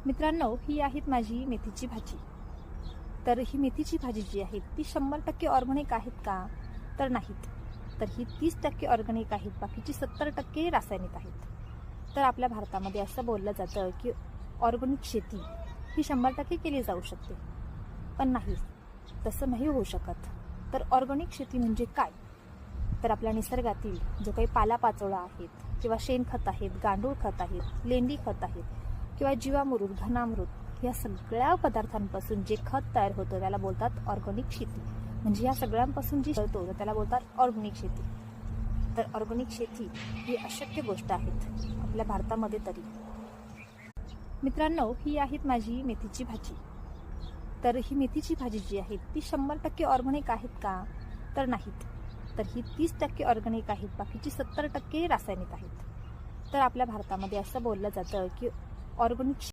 मित्रांनो, ही आहे माझी मेथीची भाजी. तर ही मेथीची भाजी जी आहे ती 100% ऑर्गॅनिक आहेत का? तर नाहीत. तर ही 30% ऑर्गॅनिक आहेत, बाकीची 70% रासायनिक आहेत. तर आपल्या भारतामध्ये असं बोललं जातं की ऑर्गॅनिक शेती ही 100% केली जाऊ शकते, पण नाही, तसं नाही होऊ शकत. तर ऑर्गॅनिक शेती म्हणजे काय? तर आपल्या निसर्गातील जो काही पालापाचोळा आहेत किंवा शेणखत आहेत, गांडूळ खत आहेत, लेंडी खत आहेत किंवा जीवामृत, घनामृत या सगळ्या पदार्थांपासून जे खत तयार होतं त्याला बोलतात ऑर्गॅनिक शेती. म्हणजे या सगळ्यांपासून जी होतो त्याला बोलतात ऑर्गॅनिक शेती. तर ऑर्गॅनिक शेती ही अशक्य गोष्ट आहे आपल्या भारतामध्ये तरी. मित्रांनो, ही आहे माझी मेथीची भाजी. तर ही मेथीची भाजी जी आहे ती 100% ऑर्गॅनिक आहेत का? तर नाहीत. तर ही 30% ऑर्गॅनिक आहेत, बाकीची 70% रासायनिक आहेत. तर आपल्या भारतामध्ये असं बोललं जातं की ऑर्गॅनिक